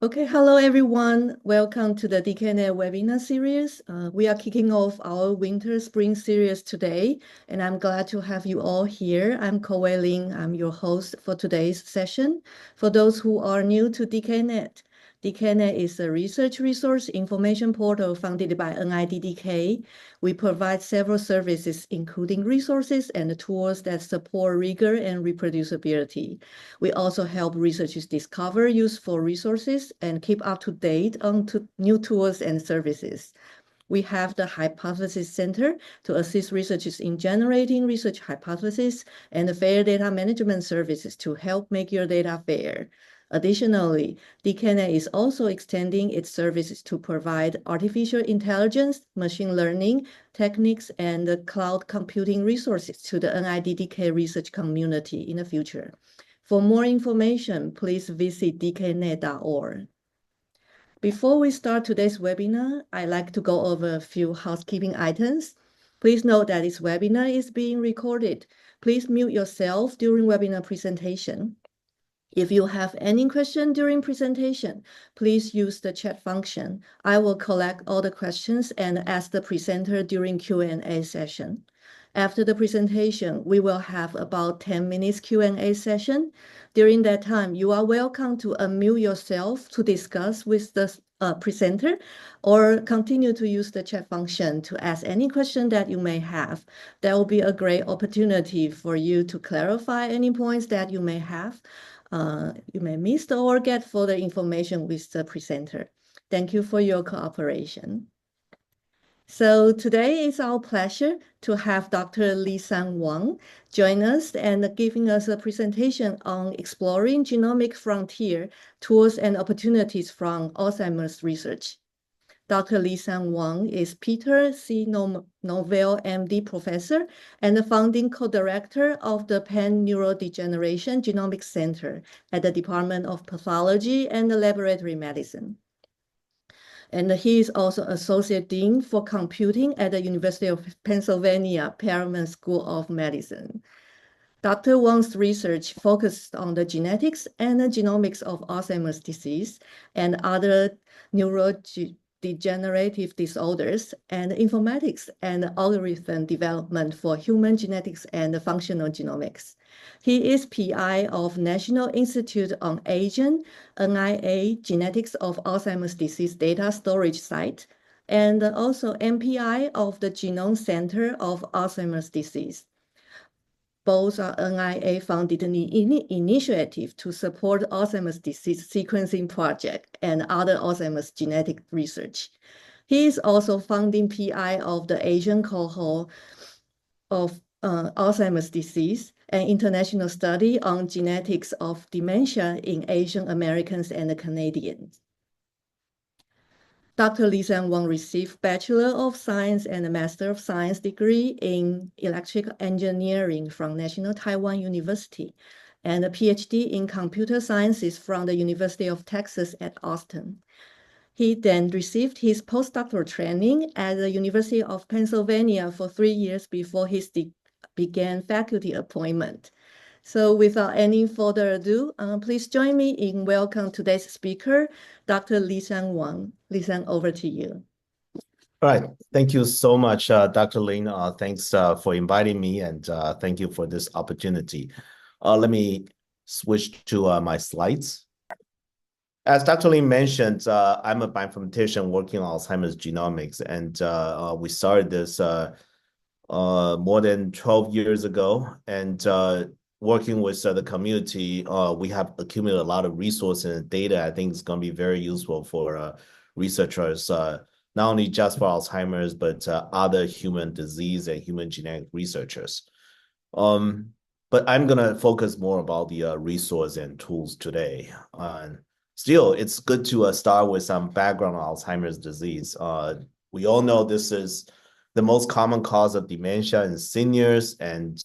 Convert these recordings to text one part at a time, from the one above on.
Okay, hello everyone. Welcome to the dkNET webinar series. We are kicking off our winter spring series today, and I'm glad to have you all here. I'm Wei Ling. I'm your host for today's session. For those who are new to dkNET, dkNET is a research resource information portal founded by NIDDK. We provide several services, including resources and tools that support rigor and reproducibility. We also help researchers discover useful resources and keep up to date on new tools and services. We have the Hypothesis Center to assist researchers in generating research hypotheses and fair data management services to help make your data fair. Additionally, dkNET is also extending its services to provide artificial intelligence, machine learning techniques, and cloud computing resources to the NIDDK research community in the future. For more information, please visit dkNET.org. Before we start today's webinar, I'd like to go over a few housekeeping items. Please note that this webinar is being recorded. Please mute yourself during webinar presentation. If you have any question during presentation, please use the chat function. I will collect all the questions and ask the presenter during Q&A session. After the presentation, we will have about 10 minutes Q&A session. During that time, you are welcome to unmute yourself to discuss with the presenter or continue to use the chat function to ask any question that you may have. That will be a great opportunity for you to clarify any points that you may have. You may miss or get further information with the presenter. Thank you for your cooperation. So today it's our pleasure to have Dr. Lisan Wang join us and giving us a presentation on exploring genomic frontier tools and opportunities from Alzheimer's research. Dr. Lisan Wang is Peter C. Nowell MD professor and the founding co-director of the Pan Neurodegeneration Genomics Center at the Department of Pathology and Laboratory Medicine. And he is also Associate Dean for Computing at the University of Pennsylvania Perelman School of Medicine. Dr. Wang's research focused on the genetics and the genomics of Alzheimer's disease and other neurodegenerative disorders, and informatics and algorithm development for human genetics and functional genomics. He is PI of National Institute on Aging, NIA Genetics of Alzheimer's Disease Data Storage Site, and also MPI of the Genome Center of Alzheimer's Disease. Both are NIA-funded initiative to support Alzheimer's disease sequencing project and other Alzheimer's genetic research. He is also founding PI of the Asian cohort of Alzheimer's disease, an international study on genetics of dementia in Asian Americans and Canadians. Dr. Lisan Wang received Bachelor of Science and a Master of Science degree in Electrical Engineering from National Taiwan University and a PhD in Computer Sciences from the University of Texas at Austin. He then received his postdoctoral training at the University of Pennsylvania for 3 years before he began faculty appointment. So without any further ado, please join me in welcome today's speaker, Dr. Lisan Wang. Lisan, over to you. All right. Thank you so much, Dr. Lin. Thanks for inviting me, and thank you for this opportunity. Let me switch to my slides. As Dr. Lin mentioned, I'm a bioinformatician working on Alzheimer's genomics, and we started this more than 12 years ago. And working with the community, we have accumulated a lot of resources and data. I think it's going to be very useful for researchers, not only just for Alzheimer's, but other human disease and human genetic researchers. But I'm going to focus more about the resource and tools today. Still, it's good to start with some background on Alzheimer's disease. We all know this is the most common cause of dementia in seniors and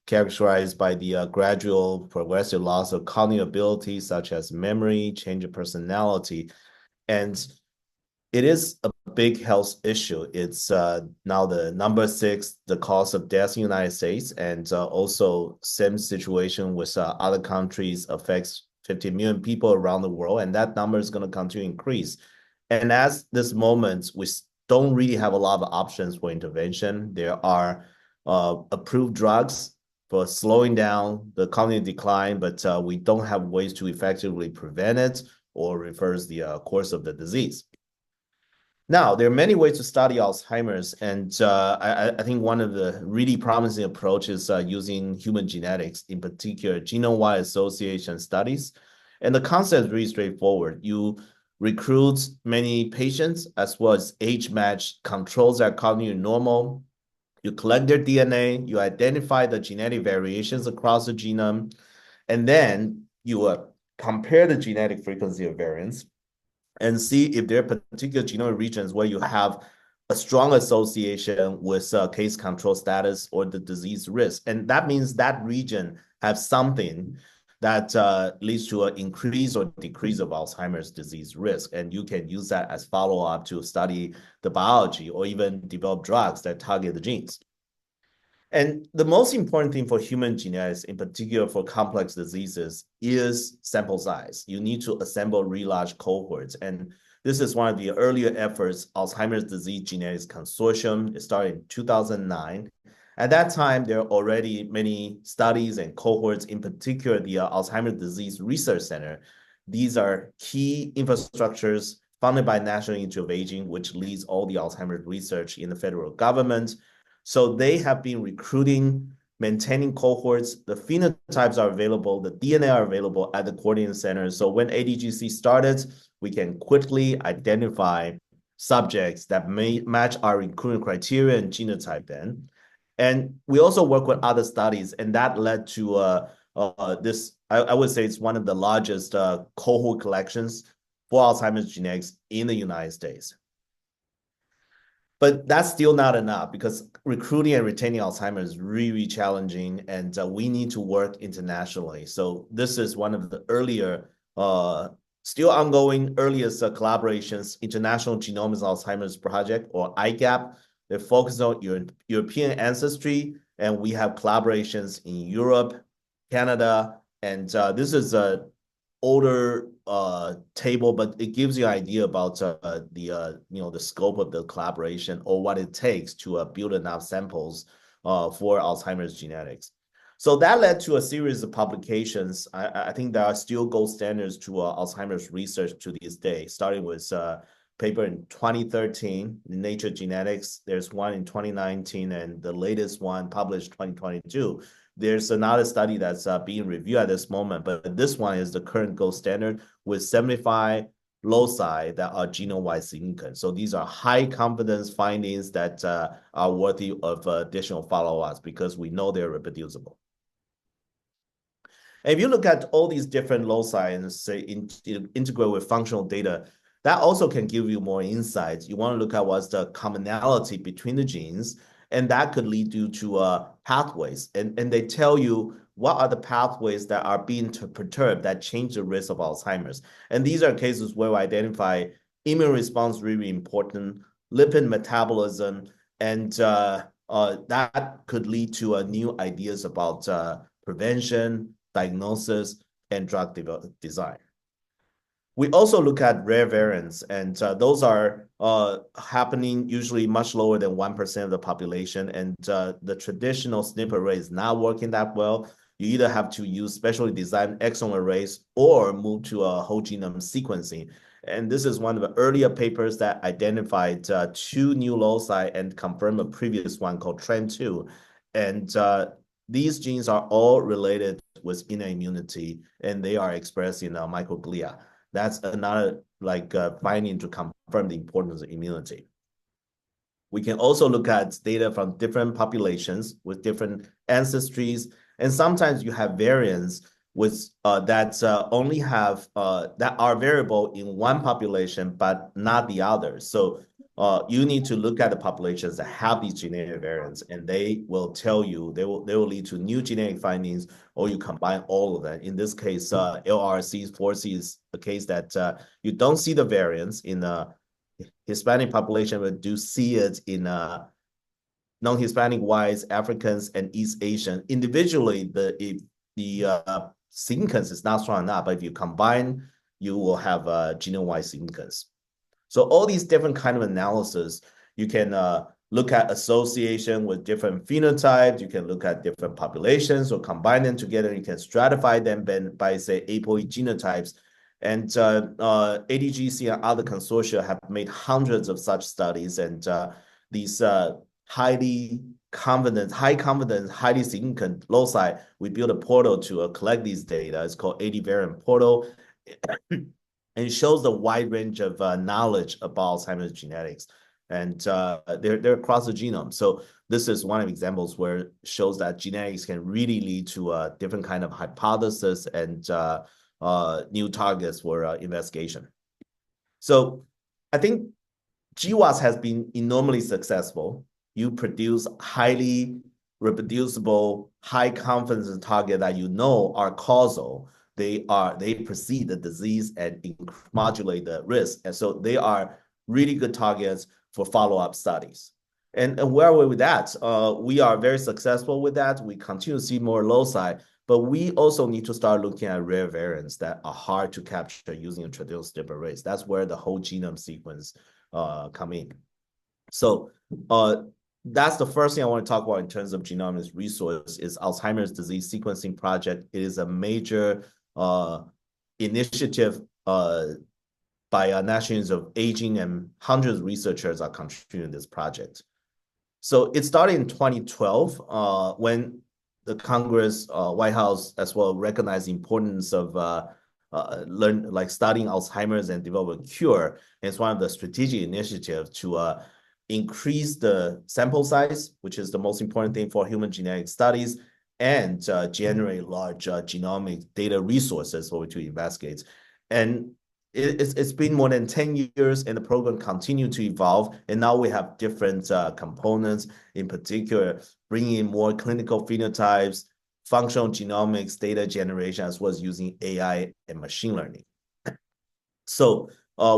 characterized by the gradual progressive loss of cognitive abilities such as memory, change of personality. And it is a big health issue. It's now the number 6, the cause of death in the United States, and also same situation with other countries affects 50 million people around the world, and that number is going to continue to increase. And as this moment, we don't really have a lot of options for intervention. There are approved drugs for slowing down the cognitive decline, but we don't have ways to effectively prevent it or reverse the course of the disease. Now, there are many ways to study Alzheimer's, and I think one of the really promising approaches using human genetics, in particular genome-wide association studies. And the concept is really straightforward. You recruit many patients as well as age-matched controls that are cognitively normal. You collect their DNA, you identify the genetic variations across the genome, and then you compare the genetic frequency of variants and see if there are particular genomic regions where you have a strong association with case control status or the disease risk. And that means that region has something that leads to an increase or decrease of Alzheimer's disease risk. And you can use that as follow-up to study the biology or even develop drugs that target the genes. And the most important thing for human genetics, in particular for complex diseases, is sample size. You need to assemble really large cohorts. And this is one of the earlier efforts, Alzheimer's Disease Genetics Consortium. It started in 2009. At that time, there are already many studies and cohorts, in particular the Alzheimer's Disease Research Center. These are key infrastructures funded by National Institute of Aging, which leads all the Alzheimer's research in the federal government. So they have been recruiting, maintaining cohorts. The phenotypes are available. The DNA are available at the coordinating center. So when ADGC started, we can quickly identify subjects that may match our recruitment criteria and genotype then. And we also work with other studies, and that led to this, I would say it's one of the largest cohort collections for Alzheimer's genetics in the United States. But that's still not enough because recruiting and retaining Alzheimer's is really challenging, and we need to work internationally. So this is one of the earlier, still ongoing earliest collaborations, International Genomics Alzheimer's Project, or IGAP. They're focused on European ancestry, and we have collaborations in Europe, Canada, and this is a older table, but it gives you an idea about the scope of the collaboration or what it takes to build enough samples for Alzheimer's genetics. So that led to a series of publications. I think there are still gold standards to Alzheimer's research to this day, starting with a paper in 2013 in Nature Genetics. There's one in 2019, and the latest one published 2022. There's another study that's being reviewed at this moment, but this one is the current gold standard with 75 loci that are genome-wide significant. So these are high confidence findings that are worthy of additional follow-ups because we know they're reproducible. And if you look at all these different loci and say integrate with functional data, that also can give you more insights. You want to look at what's the commonality between the genes, and that could lead you to pathways. And they tell you what are the pathways that are being perturbed that change the risk of Alzheimer's. And these are cases where we identify immune response really important, lipid metabolism, and that could lead to new ideas about prevention, diagnosis, and drug design. We also look at rare variants, and those are happening usually much lower than 1% of the population, and the traditional SNP array is not working that well. You either have to use specially designed exome arrays or move to a whole genome sequencing. And this is one of the earlier papers that identified 2 new loci and confirmed a previous one called TREM2. And these genes are all related with innate immunity, and they are expressed in microglia. That's another finding to confirm the importance of immunity. We can also look at data from different populations with different ancestries, and sometimes you have variants with that only have that are variable in one population but not the others. So you need to look at the populations that have these genetic variants, and they will tell you they will lead to new genetic findings, or you combine all of that. In this case, LRC4C is a case that you don't see the variants in the Hispanic population, but do see it in non-Hispanic whites, Africans, and East Asian. Individually, the significance is not strong enough, but if you combine, you will have a genome-wide significance. So all these different kind of analysis, you can look at association with different phenotypes. You can look at different populations or combine them together. You can stratify them by say, APOE genotypes. And ADGC and other consortia have made hundreds of such studies. And these high confidence, highly significant loci, we built a portal to collect these data. It's called AD variant portal. And it shows the wide range of knowledge about Alzheimer's genetics. And they're across the genome. So this is one of examples where it shows that genetics can really lead to a different kind of hypothesis and new targets for investigation. So I think GWAS has been enormously successful. You produce highly reproducible, high confidence target that you know are causal. They precede the disease and modulate the risk. And so they are really good targets for follow-up studies. And where are we with that? We are very successful with that. We continue to see more loci, but we also need to start looking at rare variants that are hard to capture using a traditional step arrays. That's where the whole genome sequence come in. So that's the first thing I want to talk about in terms of genomics resource is Alzheimer's disease sequencing project. It is a major initiative by National Institute of Aging, and hundreds of researchers are contributing to this project. So it started in 2012 when the Congress, White House as well recognized the importance of studying Alzheimer's and develop a cure. And it's one of the strategic initiatives to increase the sample size, which is the most important thing for human genetic studies, and generate large genomic data resources for which to investigate. And it's been more than 10 years, and the program continued to evolve. And now we have different components, in particular, bringing in more clinical phenotypes, functional genomics, data generation, as well as using AI and machine learning. So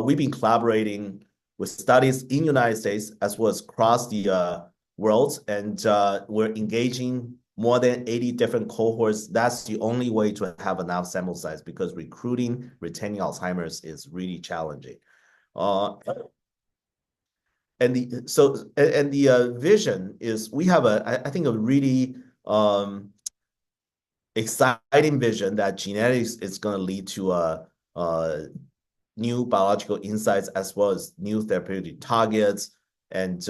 we've been collaborating with studies in the United States as well as across the world, and we're engaging more than 80 different cohorts. That's the only way to have enough sample size because retaining Alzheimer's is really challenging. And the vision is we have I think a really exciting vision that genetics is going to lead to new biological insights as well as new therapeutic targets. And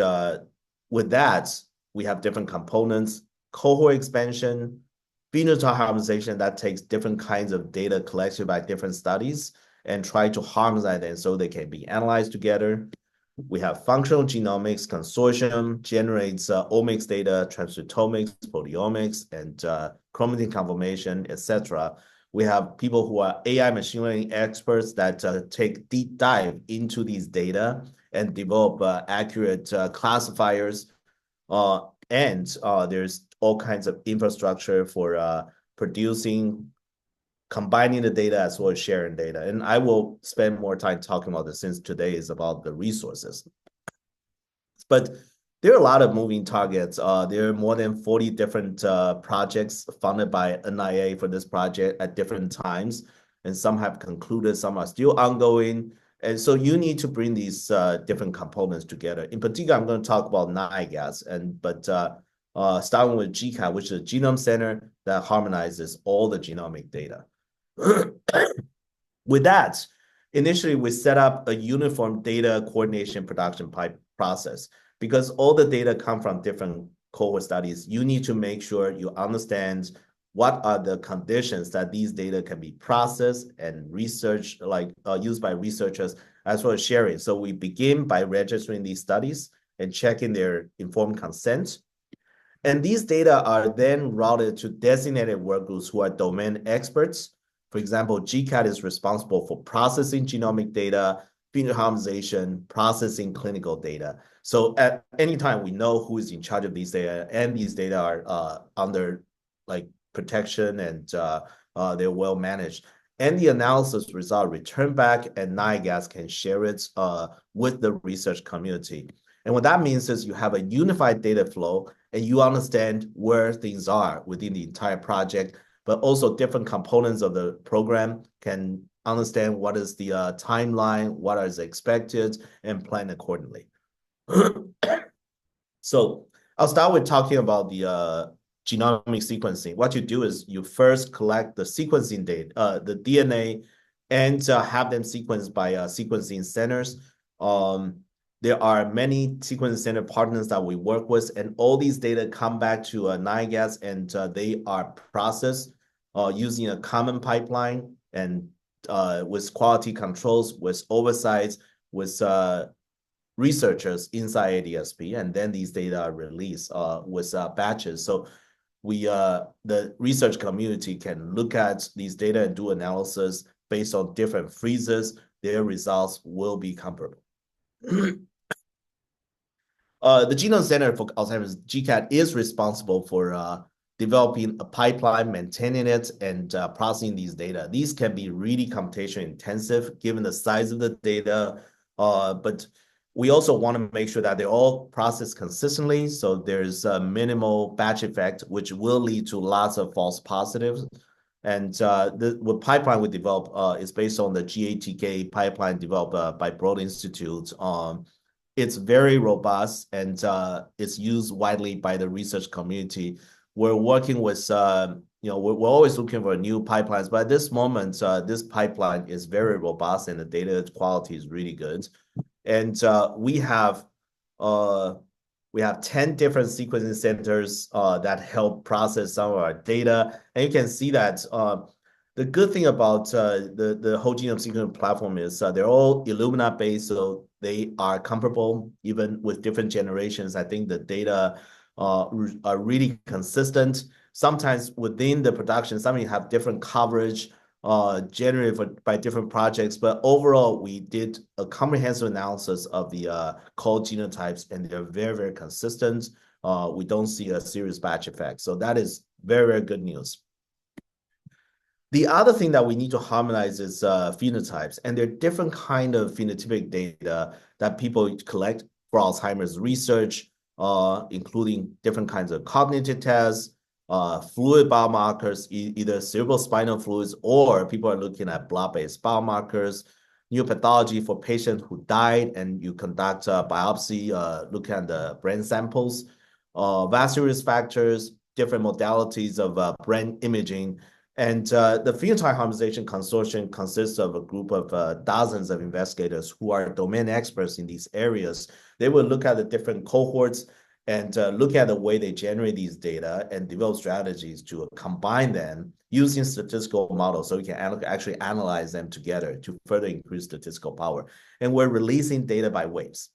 with that, we have different components: cohort expansion, phenotype harmonization that takes different kinds of data collected by different studies and try to harmonize them so they can be analyzed together. We have functional genomics consortium generates omics data, transcriptomics, proteomics, and chromatin conformation, etc. We have people who are AI machine learning experts that take deep dive into these data and develop accurate classifiers. And there's all kinds of infrastructure for combining the data as well as sharing data. And I will spend more time talking about this since today is about the resources. But there are a lot of moving targets. There are more than 40 different projects funded by NIA for this project at different times. And some have concluded, some are still ongoing. And so you need to bring these different components together. In particular, I'm going to talk about NIDDK, but starting with GCAT, which is a genome center that harmonizes all the genomic data. With that, initially, we set up a uniform data coordination production process. Because all the data come from different cohort studies, you need to make sure you understand what are the conditions that these data can be processed and researched, used by researchers, as well as sharing. So we begin by registering these studies and checking their informed consent. And these data are then routed to designated work groups who are domain experts. For example, GCAT is responsible for processing genomic data, phenotype harmonization, processing clinical data. So at any time, we know who is in charge of these data, and these data are under protection, and they're well managed. And the analysis result returned back, and NIDDK can share it with the research community. And what that means is you have a unified data flow, and you understand where things are within the entire project. but also different components of the program can understand what is the timeline, what is expected, and plan accordingly. So I'll start with talking about the genomic sequencing. What you do is you first collect the sequencing data, the DNA, and have them sequenced by sequencing centers. There are many sequencing center partners that we work with, and all these data come back to NIDDK, and they are processed using a common pipeline and with quality controls, with oversights, with researchers inside ADSP, and then these data are released with batches. So the research community can look at these data and do analysis based on different freezes. Their results will be comparable. The Genome Center for Alzheimer's, GCAT, is responsible for developing a pipeline, maintaining it, and processing these data. These can be really computation intensive given the size of the data, but we also want to make sure that they're all processed consistently, so there's a minimal batch effect, which will lead to lots of false positives. And the pipeline we develop is based on the GATK pipeline developed by Broad Institute. It's very robust, and it's used widely by the research community. We're working with, we're always looking for new pipelines, but at this moment, this pipeline is very robust and the data quality is really good. And we have 10 different sequencing centers that help process some of our data. And you can see that the good thing about the whole genome sequencing platform is they're all Illumina based, so they are comparable even with different generations. I think the data are really consistent. Sometimes within the production, some have different coverage generated by different projects, but overall, we did a comprehensive analysis of the called genotypes, and they're very, very consistent. We don't see a serious batch effect, so that is very, very good news. The other thing that we need to harmonize is phenotypes, and there are different kind of phenotypic data that people collect for Alzheimer's research, including different kinds of cognitive tests, fluid biomarkers, either cerebrospinal fluids, or people are looking at blood-based biomarkers, new pathology for patients who died, and you conduct a biopsy, looking at the brain samples, vascular risk factors, different modalities of brain imaging. And the Phenotype Harmonization Consortium consists of a group of dozens of investigators who are domain experts in these areas. They will look at the different cohorts and look at the way they generate these data and develop strategies to combine them using statistical models so we can actually analyze them together to further increase statistical power. And we're releasing data by waves.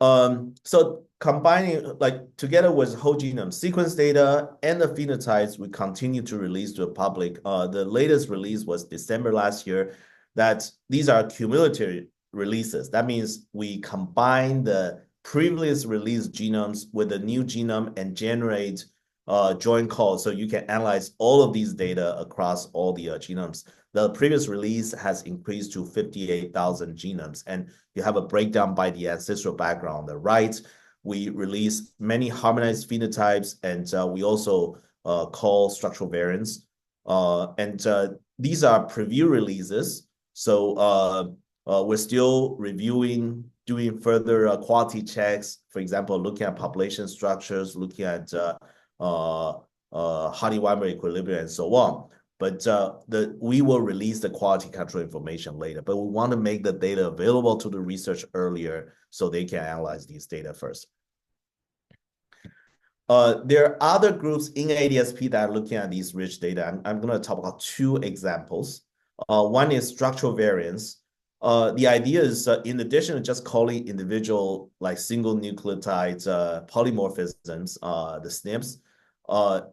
So combining, together with whole genome sequence data and the phenotypes, we continue to release to the public. The latest release was December last year, that these are cumulative releases. That means we combine the previous released genomes with the new genome and generate joint calls, so you can analyze all of these data across all the genomes. The previous release has increased to 58,000 genomes, and you have a breakdown by the ancestral background on the right. We release many harmonized phenotypes, and we also call structural variants. These are preview releases, so we're still reviewing, doing further quality checks, for example, looking at population structures, looking at Hardy-Weinberg equilibrium, and so on. But we will release the quality control information later, but we want to make the data available to the research earlier so they can analyze these data first. There are other groups in ADSP that are looking at these rich data. I'm going to talk about two examples. One is structural variants. The idea is, in addition to just calling individual, like single nucleotides, polymorphisms, the SNPs,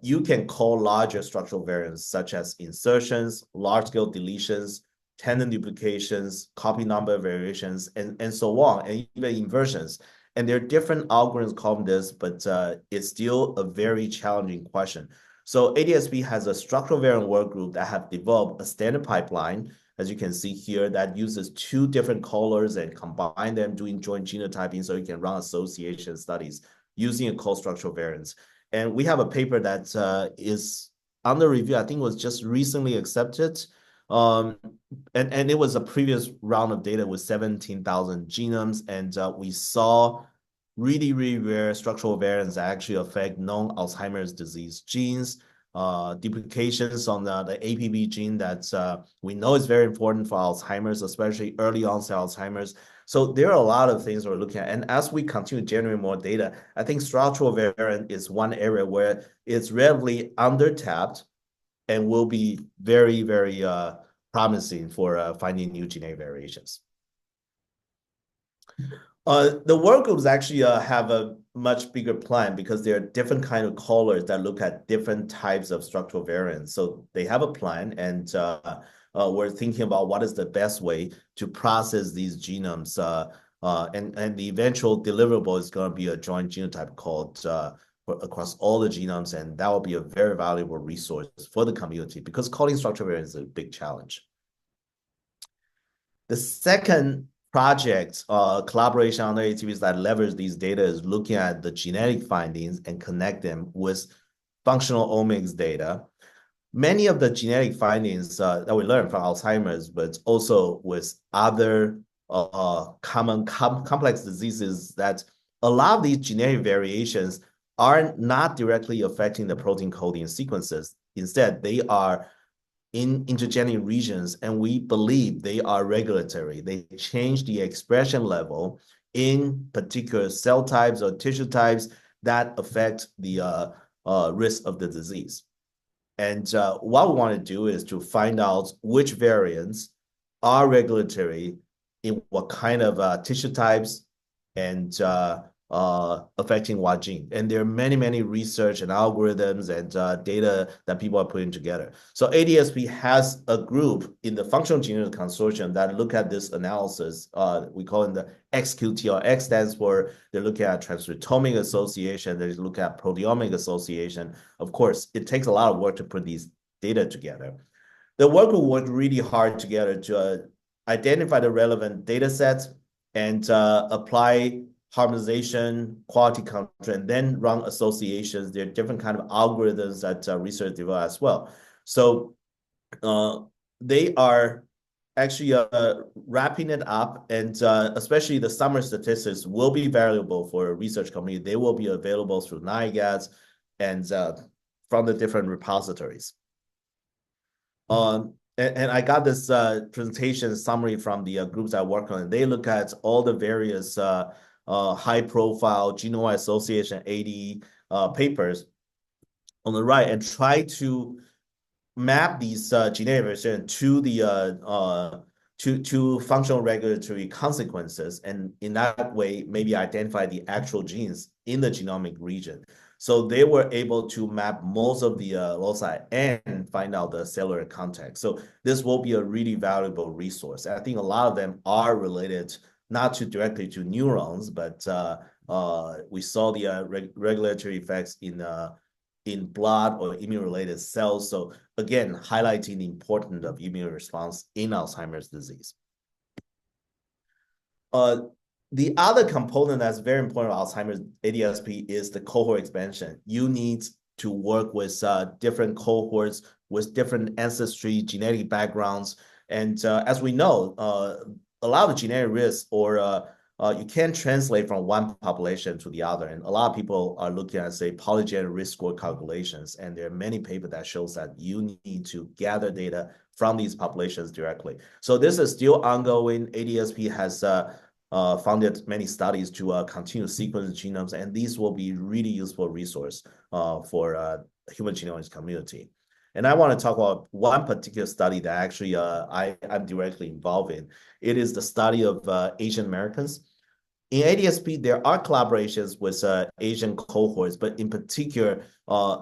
you can call larger structural variants such as insertions, large-scale deletions, tandem duplications, copy number variations, and so on, and even inversions. And there are different algorithms calling this, but it's still a very challenging question. So ADSP has a structural variant work group that have developed a standard pipeline, as you can see here, that uses two different callers and combine them doing joint genotyping so you can run association studies using a call structural variants. And we have a paper that is under review. I think it was just recently accepted. And it was a previous round of data with 17,000 genomes. And we saw really, really rare structural variants that actually affect known Alzheimer's disease genes, duplications on the APB gene that we know is very important for Alzheimer's, especially early onset Alzheimer's. So there are a lot of things we're looking at. And as we continue to generate more data, I think structural variant is one area where it's relatively under-tapped and will be very, very promising for finding new genetic variations. The work groups actually have a much bigger plan because there are different kind of callers that look at different types of structural variants. So they have a plan, and we're thinking about what is the best way to process these genomes. And the eventual deliverable is going to be a joint genotype called across all the genomes, and that will be a very valuable resource for the community because calling structural variants is a big challenge. The second project collaboration under ATVs that leverage these data is looking at the genetic findings and connect them with functional omics data. Many of the genetic findings that we learned from Alzheimer's, but also with other common complex diseases, that a lot of these genetic variations are not directly affecting the protein coding sequences. Instead, they are in intergenic regions, and we believe they are regulatory. They change the expression level in particular cell types or tissue types that affect the risk of the disease. And what we want to do is to find out which variants are regulatory in what kind of tissue types and affecting what gene. And there are many, many research and algorithms and data that people are putting together. So ADSP has a group in the Functional Genomics Consortium that look at this analysis. We call it the XQT, or X stands for, they're looking at transcriptomic association, they look at proteomic association. Of course, it takes a lot of work to put these data together. The work will work really hard together to identify the relevant data sets and apply harmonization, quality control, and then run associations. There are different kind of algorithms that research develop as well. So they are actually wrapping it up, and especially the summary statistics will be valuable for a research community. They will be available through NIDDK and from the different repositories. And I got this presentation summary from the groups I work on. They look at all the various high-profile Genome Association AD papers on the right and try to map these genetic variations to the to functional regulatory consequences, and in that way maybe identify the actual genes in the genomic region. So they were able to map most of the loci and find out the cellular context. So this will be a really valuable resource. I think a lot of them are related not directly to neurons, but we saw the regulatory effects in blood or immune-related cells. So again, highlighting the importance of immune response in Alzheimer's disease. The other component that's very important of Alzheimer's ADSP is the cohort expansion. You need to work with different cohorts with different ancestry, genetic backgrounds. And as we know, a lot of genetic risks or you can't translate from one population to the other. And a lot of people are looking at, say, polygenic risk score calculations. And there are many papers that shows that you need to gather data from these populations directly. So this is still ongoing. ADSP has funded many studies to continue sequencing genomes, and these will be really useful resource for human genomics community. And I want to talk about one particular study that actually I'm directly involved in. It is the study of Asian Americans. In ADSP, there are collaborations with Asian cohorts, but in particular,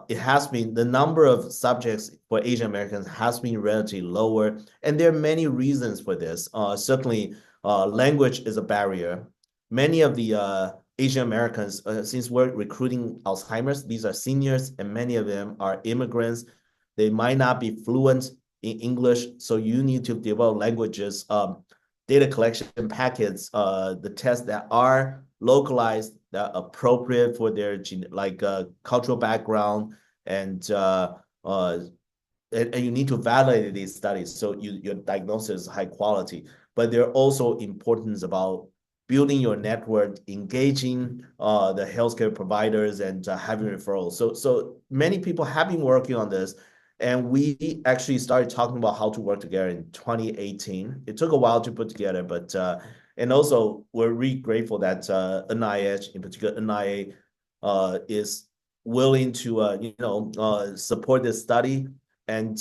it has been the number of subjects for Asian Americans has been relatively lower, and there are many reasons for this. Certainly, language is a barrier. Many of the Asian Americans, since we're recruiting Alzheimer's, these are seniors, and many of them are immigrants. They might not be fluent in English, so you need to develop languages, data collection packets, the tests that are localized, appropriate for their cultural background, and you need to validate these studies so your diagnosis is high quality. But there are also importance about building your network, engaging the healthcare providers, and having referrals. So many people have been working on this, and we actually started talking about how to work together in 2018. It took a while to put together, but and also we're really grateful that NIH, in particular NIA, is willing to support this study. And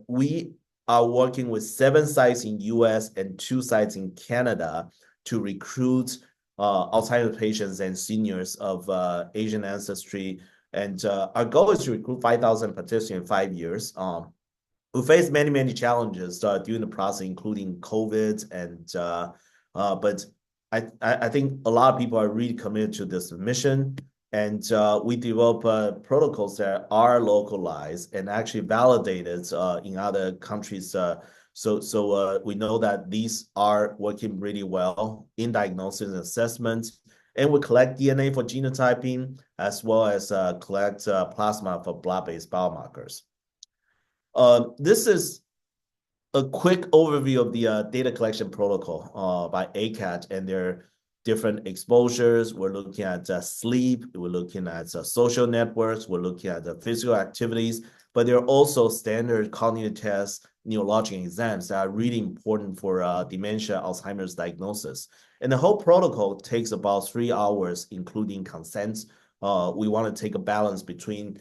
we are working with 7 sites in US and 2 sites in Canada to recruit Alzheimer's patients and seniors of Asian ancestry. And our goal is to recruit 5,000 participants in 5 years. We faced many, many challenges during the process, including COVID. But I think a lot of people are really committed to this mission. And we develop protocols that are localized and actually validated in other countries. So we know that these are working really well in diagnosis and assessment. And we collect DNA for genotyping, as well as collect plasma for blood-based biomarkers. This is a quick overview of the data collection protocol by ACAT and their different exposures. We're looking at sleep. We're looking at social networks. We're looking at the physical activities. But there are also standard cognitive tests, neurologic exams that are really important for dementia, Alzheimer's diagnosis. And the whole protocol takes about 3 hours, including consent. We want to take a balance between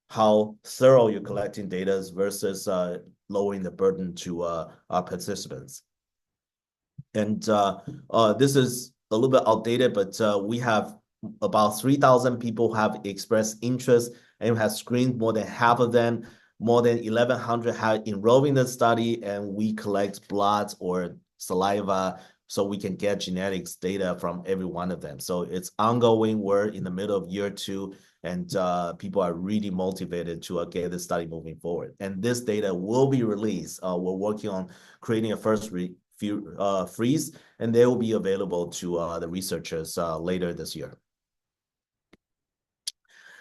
how thorough you're collecting data versus lowering the burden to our participants. And this is a little bit outdated, but we have about 3,000 people who have expressed interest and have screened more than half of them. More than 1,100 have enrolled in the study, and we collect blood or saliva so we can get genetics data from every one of them. So it's ongoing. We're in the middle of year 2, and people are really motivated to get the study moving forward. And this data will be released. We're working on creating a first freeze, and they will be available to the researchers later this year.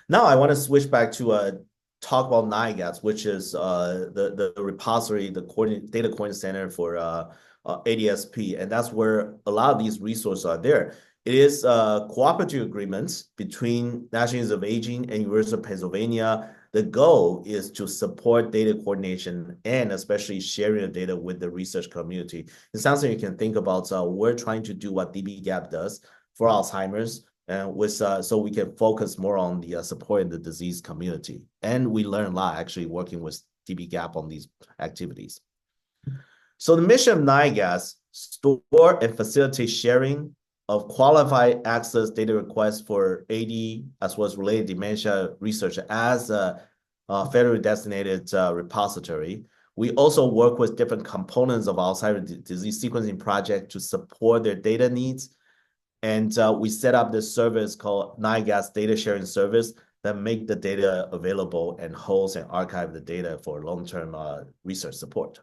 Now I want to switch back to talk about NIDDK, which is the repository, the data coordinate center for ADSP, and that's where a lot of these resources are there. It is cooperative agreements between National Institute of Aging and University of Pennsylvania. The goal is to support data coordination and especially sharing the data with the research community. It's something you can think about. We're trying to do what dbGaP does for Alzheimer's, and with so we can focus more on the supporting the disease community. And we learn a lot actually working with dbGaP on these activities. So the mission of NIDDK, store and facilitate sharing of qualified access data requests for AD as well as related dementia research as a federally designated repository. We also work with different components of Alzheimer's disease sequencing project to support their data needs. And we set up this service called NIDDK Data Sharing Service that make the data available and host and archive the data for long-term research support.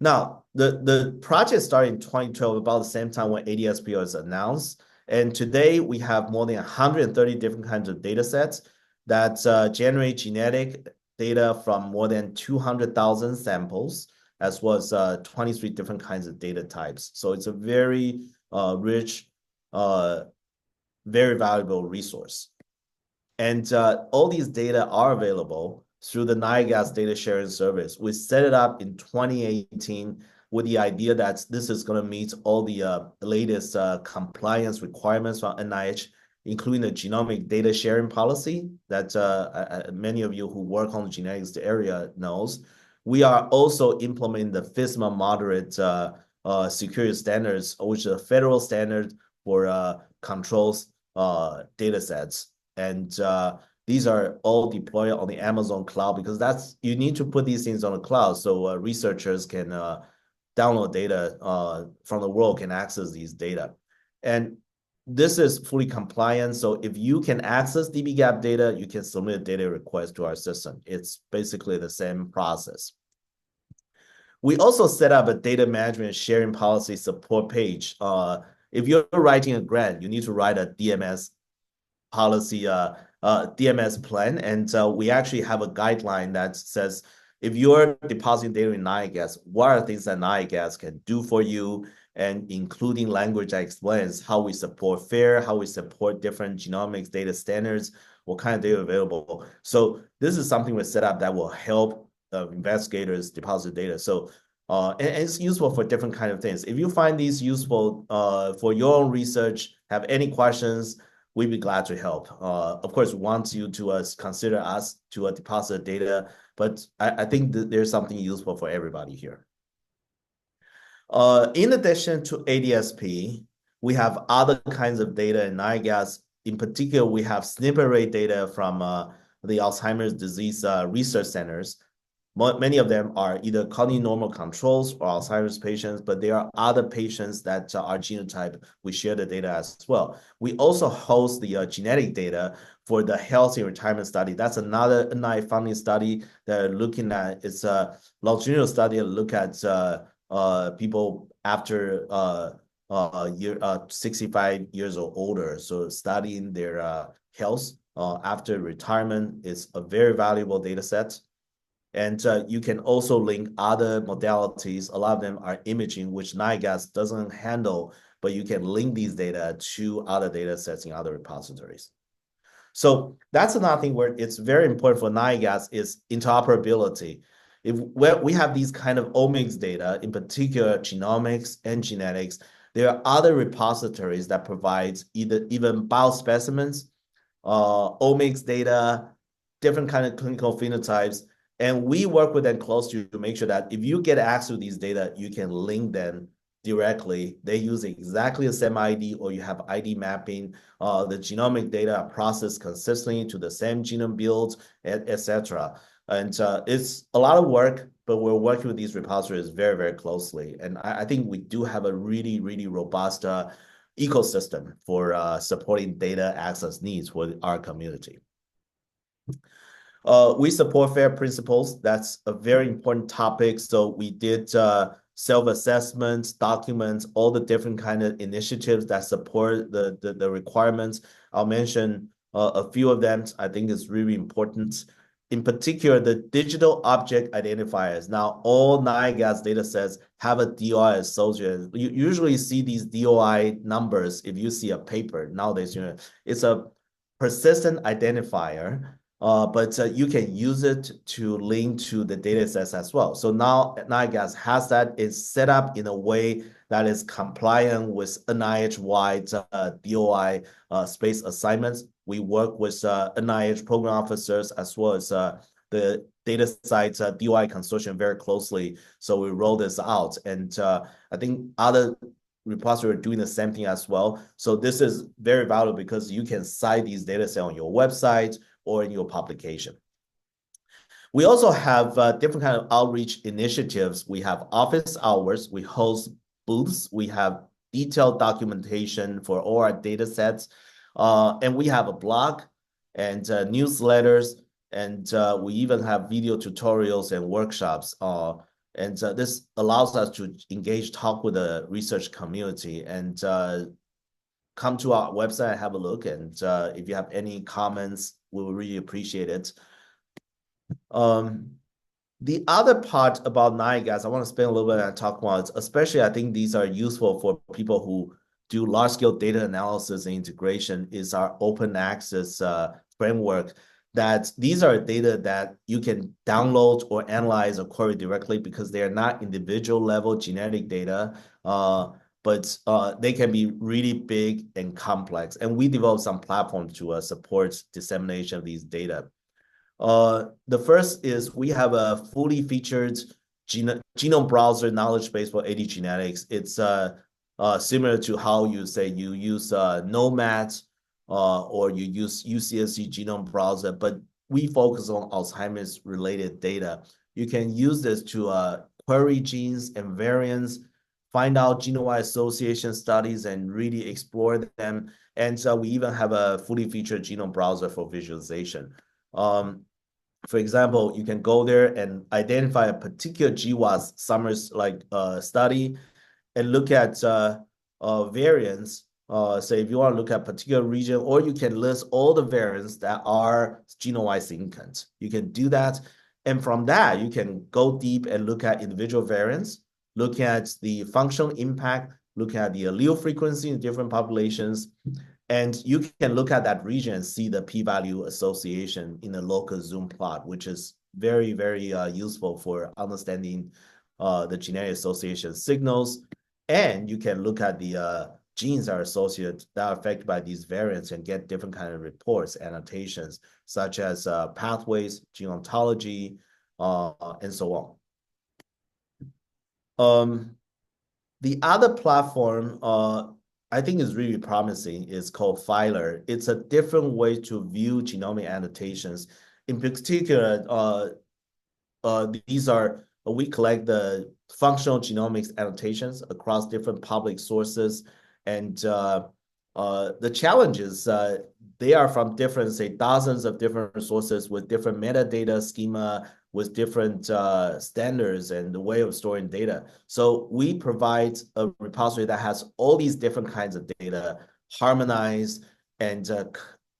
Now, the project started in 2012, about the same time when ADSP was announced. And today we have more than 130 different kinds of data sets that generate genetic data from more than 200,000 samples, as well as 23 different kinds of data types. So it's a very rich, very valuable resource. And all these data are available through the NIDDK Data Sharing Service. We set it up in 2018 with the idea that this is going to meet all the latest compliance requirements from NIH, including the genomic data sharing policy that many of you who work on the genetics area knows. We are also implementing the FISMA moderate security standards, which is a federal standard for controls data sets. And these are all deployed on the Amazon cloud because you need to put these things on the cloud so researchers can download data from the world, can access these data. And this is fully compliant. So if you can access dbGaP data, you can submit a data request to our system. It's basically the same process. We also set up a data management sharing policy support page if you're writing a grant, you need to write a DMS policy, DMS plan. And we actually have a guideline that says, if you're depositing data in NIDDK, what are things that NIDDK can do for you? And including language that explains how we support FAIR, how we support different genomics data standards, what kind of data available. So this is something we set up that will help investigators deposit data. So and it's useful for different kind of things. If you find these useful for your own research, have any questions, we'd be glad to help. Of course, we want you to consider us to deposit data, but I think that there's something useful for everybody here. In addition to ADSP, we have other kinds of data in NIDDK. In particular, we have snippet rate data from the Alzheimer's disease research centers. Many of them are either cognitive normal controls or Alzheimer's patients, but there are other patients that are genotype. We share the data as well. We also host the genetic data for the healthy retirement study. That's another NIDDK funding study that are looking at. It's a longitudinal study that look at people after 65 years or older. So studying their health after retirement is a very valuable data set. And you can also link other modalities. A lot of them are imaging, which NIDDK doesn't handle, but you can link these data to other data sets in other repositories. So that's another thing where it's very important for NIDDK is interoperability. If we have these kind of omics data, in particular genomics and genetics, there are other repositories that provides even biospecimens, omics data, different kind of clinical phenotypes. And we work with them closely to make sure that if you get access to these data, you can link them directly. They use exactly the same ID, or you have ID mapping. The genomic data are processed consistently to the same genome builds, etc. And it's a lot of work, but we're working with these repositories very, very closely. And I think we do have a really, really robust ecosystem for supporting data access needs for our community. We support FAIR principles. That's a very important topic. So we did self-assessments, documents, all the different kind of initiatives that support the requirements. I'll mention a few of them. I think it's really important. In particular, the digital object identifiers. Now, all NIDDK data sets have a DOI associated. You usually see these DOI numbers if you see a paper nowadays. It's a persistent identifier. But you can use it to link to the data sets as well. So now NIDDK has that. It's set up in a way that is compliant with NIH-wide DOI space assignments. We work with NIH program officers as well as the data science DOI consortium very closely. So we roll this out. And I think other repositories are doing the same thing as well. So this is very valuable because you can cite these data sets on your website or in your publication. We also have different kind of outreach initiatives. We have office hours, we host booths, we have detailed documentation for all our data sets, and we have a blog and newsletters, and we even have video tutorials and workshops. And this allows us to engage, talk with the research community, and come to our website and have a look. And if you have any comments, we will really appreciate it. The other part about NIDDK, I want to spend a little bit of time talking about it, especially I think these are useful for people who do large-scale data analysis and integration, is our open access framework. That these are data that you can download or analyze or query directly because they are not individual level genetic data, but they can be really big and complex. And we developed some platforms to support dissemination of these data. The first is we have a fully featured genome browser knowledge base for AD genetics. It's similar to how you say you use Nomad or you use UCSC genome browser, but we focus on Alzheimer's related data. You can use this to query genes and variants, find out genome-wide association studies and really explore them. And so we even have a fully featured genome browser for visualization. For example, you can go there and identify a particular GWAS summers study and look at variants. Say if you want to look at particular region, or you can list all the variants that are genome-wide significant. You can do that. And from that, you can go deep and look at individual variants, look at the functional impact, look at the allele frequency in different populations. And you can look at that region and see the p-value association in a local zoom plot, which is very, very useful for understanding the genetic association signals. And you can look at the genes that are associated, that are affected by these variants, and get different kind of reports, annotations, such as pathways, gene ontology, and so on. The other platform I think is really promising is called Filer. It's a different way to view genomic annotations. In particular, we collect the functional genomics annotations across different public sources. And the challenges, they are from different, say, dozens of different sources with different metadata schema, with different standards and the way of storing data. So we provide a repository that has all these different kinds of data harmonized and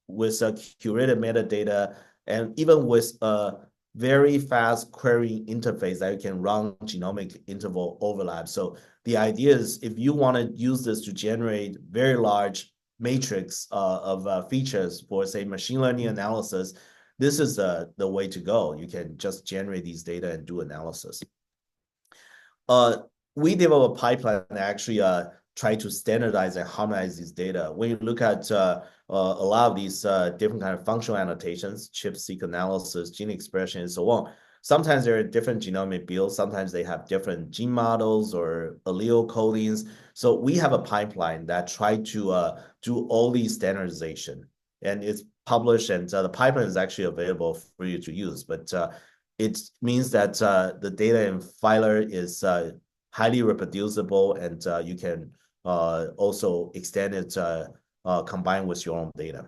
with a curated metadata, and even with a very fast querying interface that you can run genomic interval overlap. So the idea is, if you want to use this to generate very large matrix of features for, say, machine learning analysis, this is the way to go. You can just generate these data and do analysis. We develop a pipeline that actually try to standardize and harmonize these data. When you look at a lot of these different kind of functional annotations, ChIP-seq analysis, gene expression, and so on, sometimes there are different genomic builds. Sometimes they have different gene models or allele codings. So we have a pipeline that try to do all these standardization. And it's published, and the pipeline is actually available for you to use. But it means that the data in Filer is highly reproducible, and you can also extend it combined with your own data.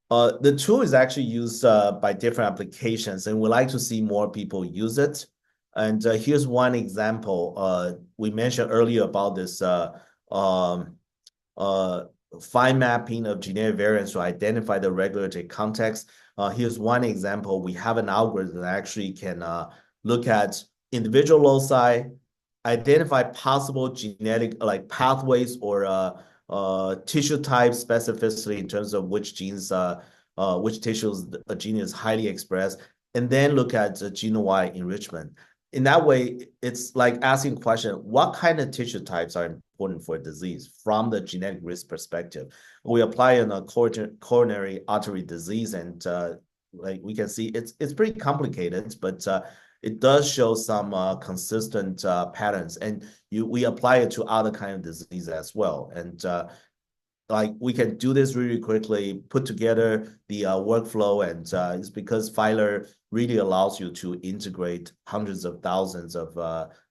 The tool is actually used by different applications, and we like to see more people use it. And here's one example. We mentioned earlier about this fine mapping of genetic variants to identify the regulatory context. Here's one example. We have an algorithm that actually can look at individual loci, identify possible genetic like pathways or tissue type specificity in terms of which genes, which tissues a gene is highly expressed, and then look at genome-wide enrichment. In that way, it's like asking a question, what kind of tissue types are important for a disease from the genetic risk perspective? We apply in a coronary artery disease, and like we can see, it's pretty complicated, but it does show some consistent patterns, and we apply it to other kind of disease as well. And like we can do this really quickly, put together the workflow, and it's because Filer really allows you to integrate hundreds of thousands of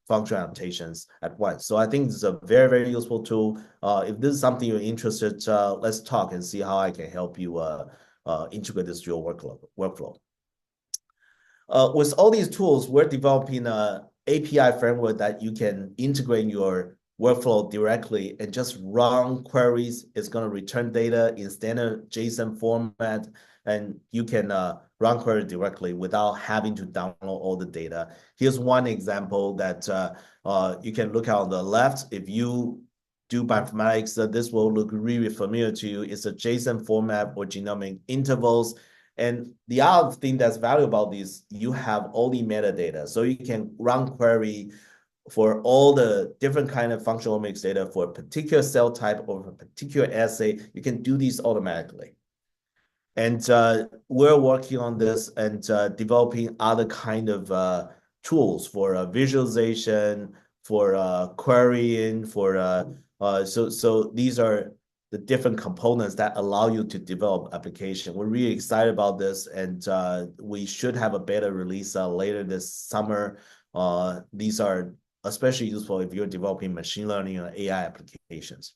functional annotations at once. So I think this is a very, very useful tool. If this is something you're interested, let's talk and see how I can help you integrate this to your workflow. With all these tools, we're developing an API framework that you can integrate in your workflow directly and just run queries. It's going to return data in standard JSON format, and you can run query directly without having to download all the data. Here's one example that you can look at on the left. If you do bioinformatics, this will look really familiar to you. It's a JSON format for genomic intervals. And the other thing that's valuable about this, you have all the metadata. So you can run query for all the different kind of functional omics data for a particular cell type or a particular assay. You can do these automatically. And we're working on this and developing other kind of tools for visualization, for querying, for so these are the different components that allow you to develop application. We're really excited about this, and we should have a beta release later this summer. These are especially useful if you're developing machine learning or AI applications.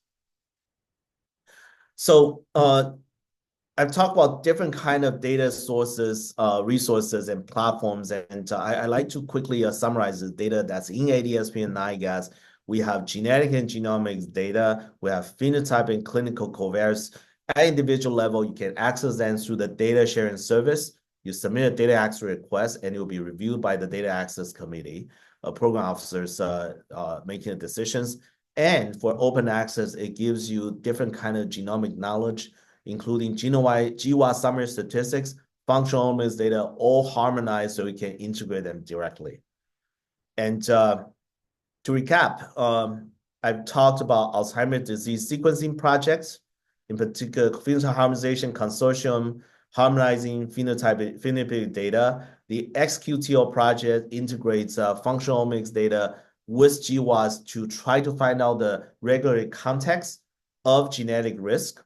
So I've talked about different kind of data sources, resources, and platforms, and I like to quickly summarize the data that's in ADSP and NIDDK. We have genetic and genomics data. We have phenotype and clinical covariates. At individual level, you can access them through the data sharing service. You submit a data access request, and it will be reviewed by the data access committee, program officers making the decisions. And for open access, it gives you different kind of genomic knowledge, including genome-wide GWAS summary statistics, functional omics data, all harmonized so we can integrate them directly. And to recap, I've talked about Alzheimer's disease sequencing projects, in particular, phenotype harmonization consortium, harmonizing phenotypic data. The XQTL project integrates functional omics data with GWAS to try to find out the regulatory context of genetic risk.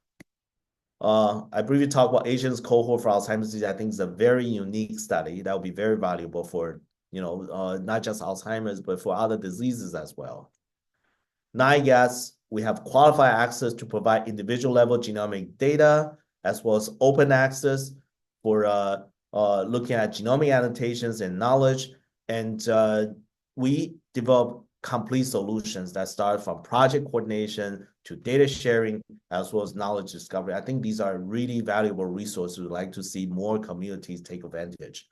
I briefly talked about Asians cohort for Alzheimer's disease. I think it's a very unique study that will be very valuable for, not just Alzheimer's, but for other diseases as well. NIDDK, we have qualified access to provide individual level genomic data, as well as open access for looking at genomic annotations and knowledge. And we develop complete solutions that start from project coordination to data sharing, as well as knowledge discovery. I think these are really valuable resources. We'd like to see more communities take advantage.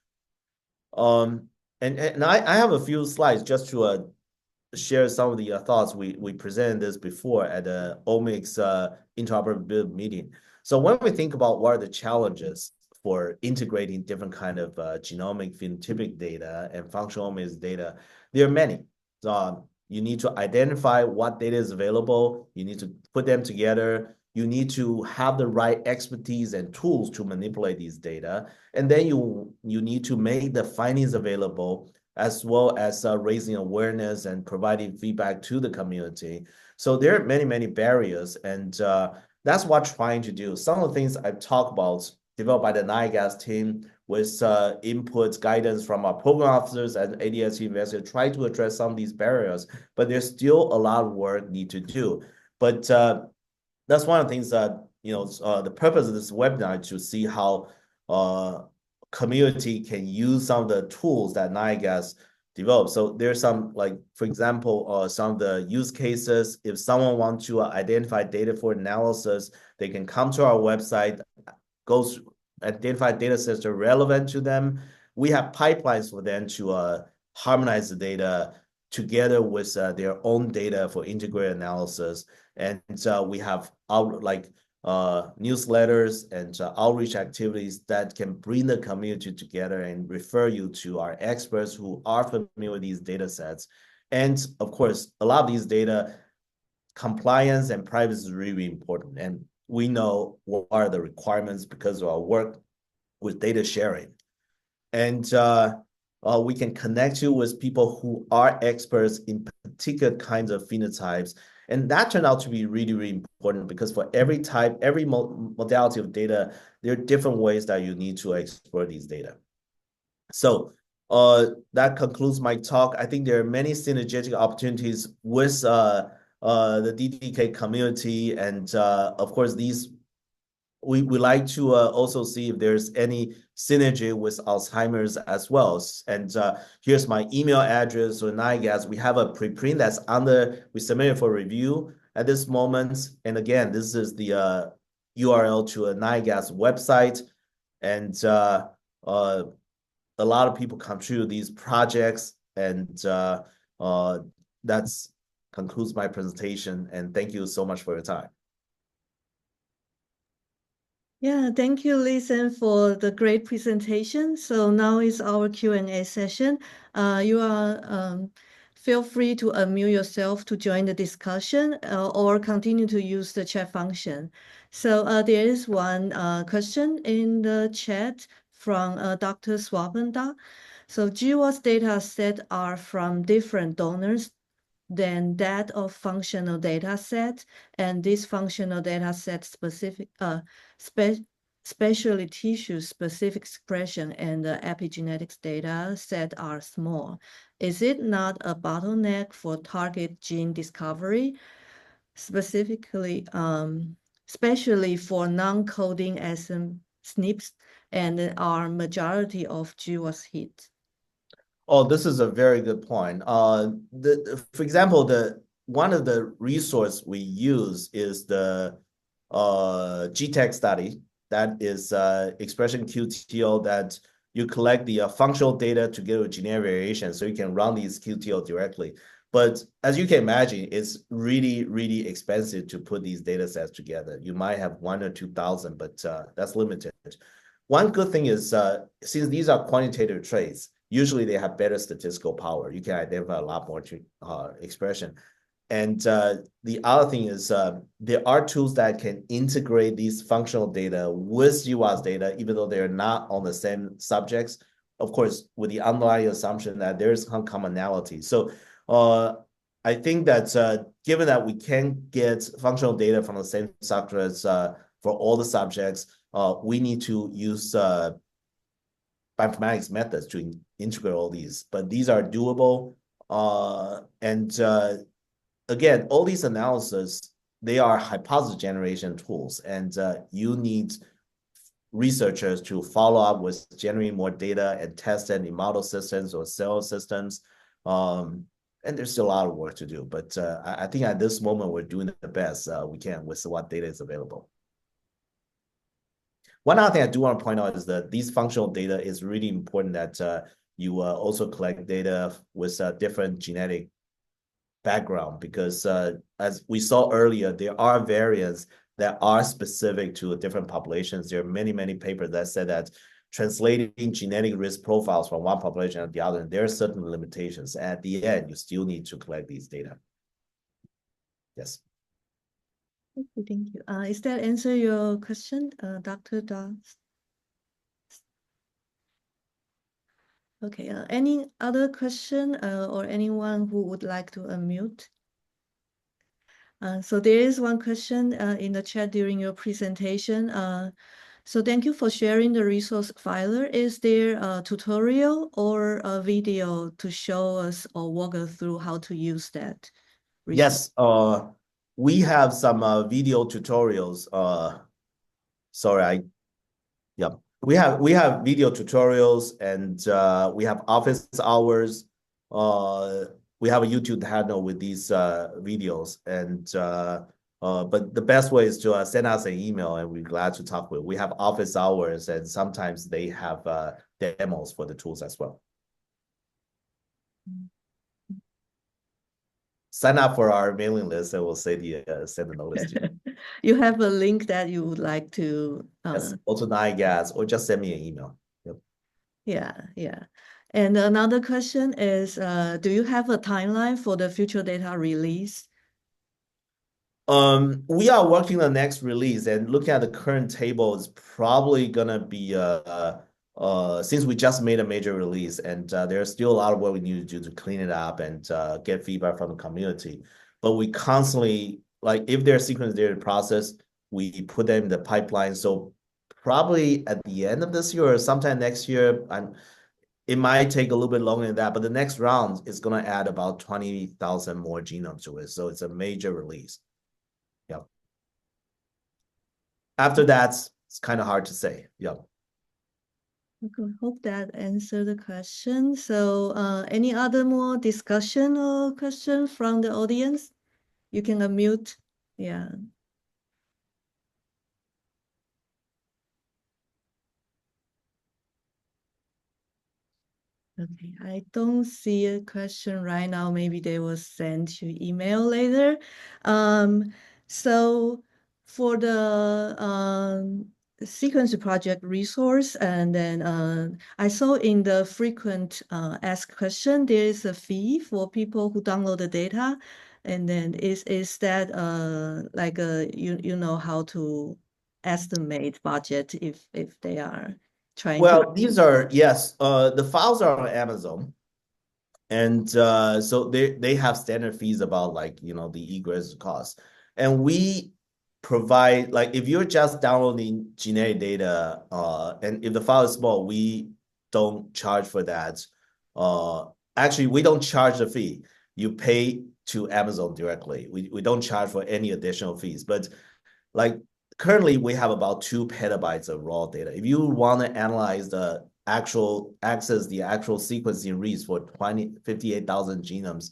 And I have a few slides just to share some of the thoughts. We presented this before at the Omics interoperability meeting. So when we think about what are the challenges for integrating different kind of genomic phenotypic data and functional omics data, there are many. You need to identify what data is available. You need to put them together. You need to have the right expertise and tools to manipulate these data. And then you need to make the findings available, as well as raising awareness and providing feedback to the community. So there are many, many barriers, and that's what we're trying to do. Some of the things I've talked about, developed by the NIDDK team, with inputs, guidance from our program officers and ADSP investors, try to address some of these barriers, but there's still a lot of work need to do. But that's one of the things that, the purpose of this webinar is to see how community can use some of the tools that NIDDK developed. So there's some, like, for example, some of the use cases. If someone wants to identify data for analysis, they can come to our website, go identify data sets that are relevant to them. We have pipelines for them to harmonize the data together with their own data for integrated analysis. And we have newsletters and outreach activities that can bring the community together and refer you to our experts who are familiar with these data sets. And of course, a lot of these data, compliance and privacy is really important. And we know what are the requirements because of our work with data sharing. And we can connect you with people who are experts in particular kinds of phenotypes. And that turned out to be really, really important because for every type, every modality of data, there are different ways that you need to explore these data. So that concludes my talk. I think there are many synergetic opportunities with the DDK community. And of course, we like to also see if there's any synergy with Alzheimer's as well. And here's my email address or NIDDK. We have a preprint that's we submitted for review at this moment. And again, this is the URL to a NIDDK website. And a lot of people contribute to these projects. And that concludes my presentation. And thank you so much for your time. Yeah, thank you, Listen, for the great presentation. So now is our Q&A session. Feel free to unmute yourself to join the discussion or continue to use the chat function. So there is one question in the chat from Dr. Swapanda. So GWAS data set are from different donors than that of functional data set, and this functional data set especially tissue-specific expression and the epigenetics data set are small. Is it not a bottleneck for target gene discovery, specifically, especially for non-coding SNPs, and our majority of GWAS hit? Oh, this is a very good point. For example, one of the resource we use is the GTEC study. That is expression QTL that you collect the functional data to get a generic variation, so you can run these QTL directly. But as you can imagine, it's really, really expensive to put these data sets together. You might have 1 or 2,000, but that's limited. One good thing is, since these are quantitative traits, usually they have better statistical power. You can identify a lot more expression. And the other thing is there are tools that can integrate these functional data with UAS data, even though they're not on the same subjects. Of course, with the underlying assumption that there's some commonality. So I think that given that we can get functional data from the same subjects for all the subjects, we need to use bioinformatics methods to integrate all these. But these are doable. Again, all these analyses, they are hypothesis generation tools, and you need researchers to follow up with generating more data and test it in model systems or cell systems. And there's still a lot of work to do, but I think at this moment, we're doing the best we can with what data is available. One other thing I do want to point out is that these functional data is really important that you also collect data with different genetic background, because as we saw earlier, there are variants that are specific to different populations. There are many, many papers that said that translating genetic risk profiles from one population to the other, and there are certain limitations. At the end, you still need to collect these data. Yes. Thank you. Is that answer your question, Dr. Das? Okay, any other question or anyone who would like to unmute? So there is one question in the chat during your presentation. So thank you for sharing the resource filer. Is there a tutorial or a video to show us or walk us through how to use that resource? Yes, we have some video tutorials. We have video tutorials, and we have office hours. We have a YouTube channel with these videos, and but the best way is to send us an email, and we're glad to talk with. We have office hours, and sometimes they have demos for the tools as well. Sign up for our mailing list, and we'll send the notice to you. You have a link that you would like to yes, also NIDDK, or just send me an email. Yep. Yeah. And another question is, do you have a timeline for the future data release? We are working on the next release, and looking at the current table, it's probably gonna be since we just made a major release, and there's still a lot of work we need to do to clean it up and get feedback from the community. But we constantly, like, if there's sequence data process, we put them in the pipeline. So probably at the end of this year or sometime next year, it might take a little bit longer than that, but the next round is going to add about 20,000 more genomes to it. So it's a major release. Yeah. After that, it's kind of hard to say. Yeah. Okay, hope that answered the question. So any other more discussion or question from the audience? You can unmute. Yeah. Okay, I don't see a question right now. Maybe they will send you email later. So for the sequence project resource, and then I saw in the frequent asked question, there is a fee for people who download the data. And then is that like you know how to estimate budget if they are trying to? Well, these are, yes, the files are on Amazon. And so they have standard fees about, like, the egress cost. And we provide, like, if you're just downloading genetic data, and if the file is small, we don't charge for that. Actually, we don't charge the fee. You pay to Amazon directly. We don't charge for any additional fees. But like currently, we have about 2 petabytes of raw data. If you want to analyze the actual sequencing reads for 58,000 genomes,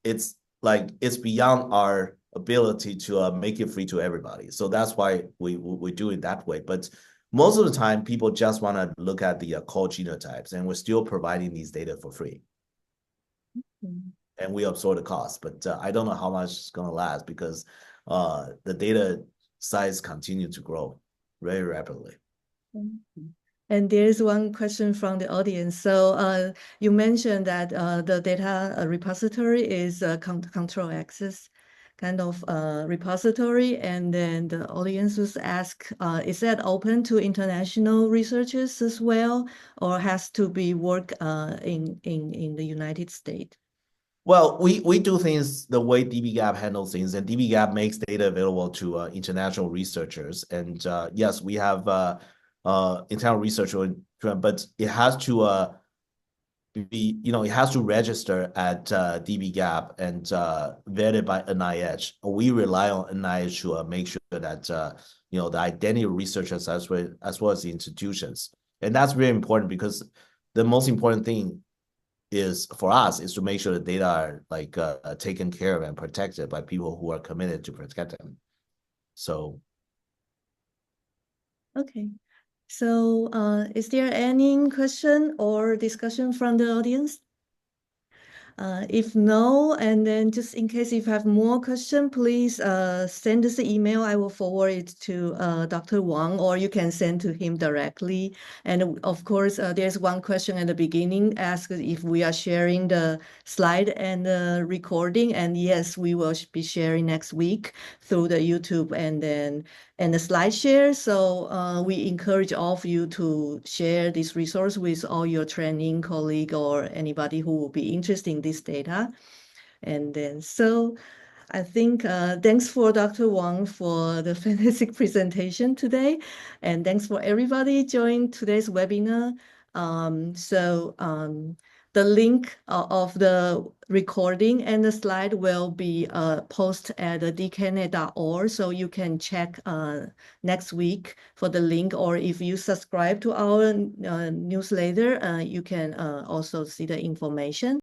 it's like it's beyond our ability to make it free to everybody. So that's why we do it that way. But most of the time, people just want to look at the core genotypes, and we're still providing these data for free. And we absorb the cost, but I don't know how much it's going to last because the data size continue to grow very rapidly. And there's one question from the audience. So you mentioned that the data repository is a control access kind of repository, and then the audience was asked, is that open to international researchers as well, or has to be work in the United States? Well, we do things the way dbGaP handles things, and dbGaP makes data available to international researchers. And yes, we have internal researcher, but it has to be, it has to register at dbGaP and vetted by NIH. We rely on NIH to make sure that the identity of researchers as well as the institutions, and that's really important because the most important thing is for us is to make sure the data are like taken care of and protected by people who are committed to protect them. So. Okay. So is there any question or discussion from the audience? If no, and then just in case if you have more question, please send us an email. I will forward it to Dr. Wang, or you can send to him directly. And of course, there's one question at the beginning, asked if we are sharing the slide and the recording. And yes, we will be sharing next week through the YouTube and the slide share. So we encourage all of you to share this resource with all your training colleague or anybody who will be interested in this data. And then so I think thanks for Dr. Wang for the fantastic presentation today. And thanks for everybody joining today's webinar. The link of the recording and the slide will be posted at dkNET.org, so you can check next week for the link, or if you subscribe to our newsletter, you can also see the information.